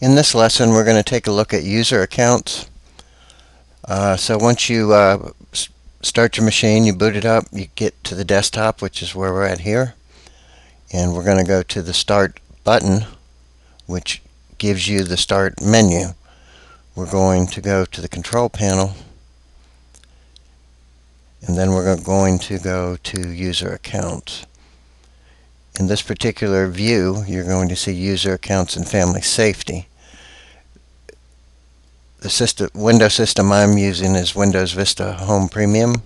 In this lesson, we're going to take a look at user accounts. So once you start your machine, you boot it up, you get to the desktop, which is where we're at here. And we're going to go to the Start button, which gives you the Start menu. We're going to go to the Control Panel, and then we're going to go to User Accounts. In this particular view, you're going to see User Accounts and Family Safety. The Windows system I'm using is Windows Vista Home Premium.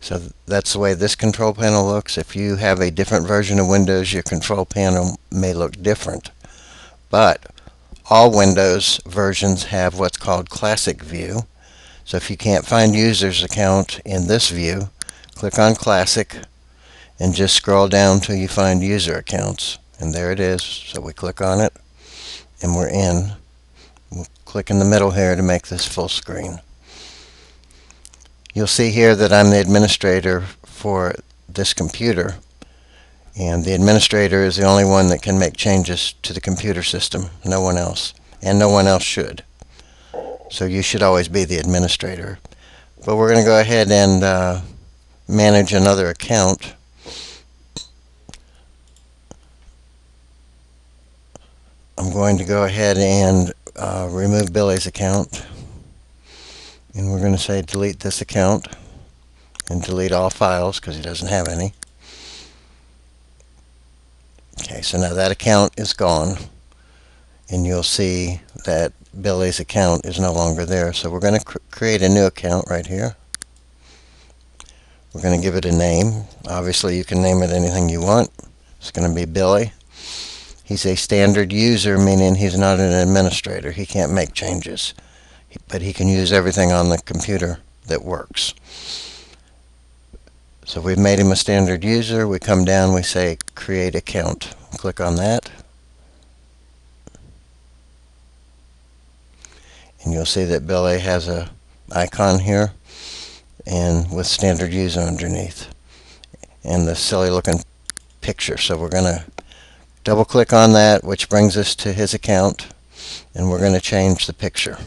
So that's the way this control panel looks. If you have a different version of Windows, your control panel may look different. But all Windows versions have what's called Classic View. So if you can't find User's Account in this view, click on Classic and just scroll down till you find User Accounts. And there it is. So we click on it and we're in. We'll click in the middle here to make this full screen. You'll see here that I'm the administrator for this computer, and the administrator is the only one that can make changes to the computer system, no one else, and no one else should. So you should always be the administrator. But we're going to go ahead and manage another account. I'm going to go ahead and remove Billy's account, and we're going to say delete this account and delete all files because he doesn't have any. Okay, so now that account is gone, and you'll see that Billy's account is no longer there. So we're going to create a new account right here. We're going to give it a name. Obviously you can name it anything you want. It's going to be Billy. He's a standard user, meaning he's not an administrator. He can't make changes, but he can use everything on the computer that works. So we've made him a standard user. We come down, we say create account. Click on that. And you'll see that Billy has a icon here and with standard user underneath and the silly looking picture. So we're going to double click on that, which brings us to his account, and we're going to change the picture.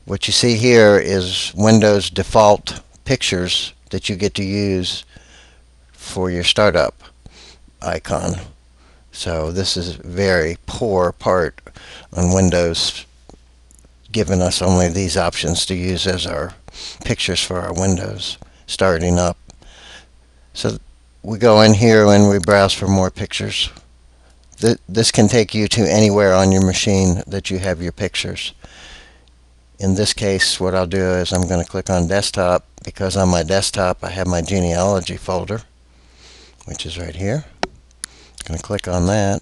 What you see here is Windows default pictures that you get to use for your startup icon. So this is a very poor part on Windows, giving us only these options to use as our pictures for our Windows starting up. So we go in here and we browse for more pictures. This can take you to anywhere on your machine that you have your pictures. In this case, what I'll do is I'm going to click on desktop, because on my desktop I have my genealogy folder, which is right here. I'm going to click on that,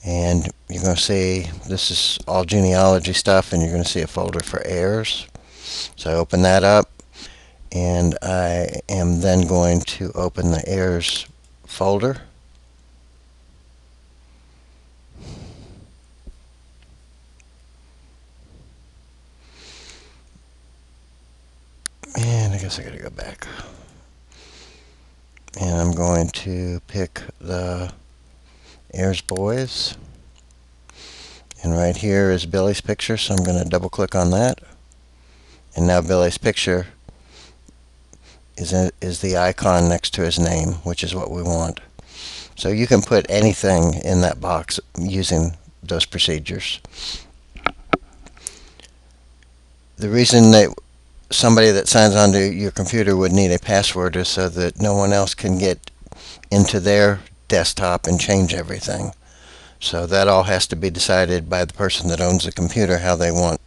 and you're going to see this is all genealogy stuff, and you're going to see a folder for heirs. So I open that up, and I am then going to open the heirs folder. And I guess I gotta go back. And I'm going to pick the heirs boys. And right here is Billy's picture, so I'm going to double click on that. And now Billy's picture is the icon next to his name, which is what we want. So you can put anything in that box using those procedures. The reason that somebody that signs onto your computer would need a password is so that no one else can get into their desktop and change everything. So that all has to be decided by the person that owns the computer, how they want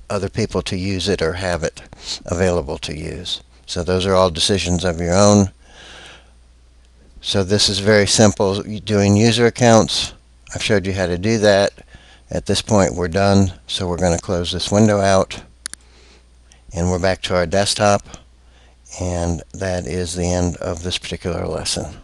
other people to use it or have it available to use. So those are all decisions of your own. So this is very simple, doing user accounts. I've showed you how to do that. At this point we're done, so we're going to close this window out, and we're back to our desktop, and that is the end of this particular lesson.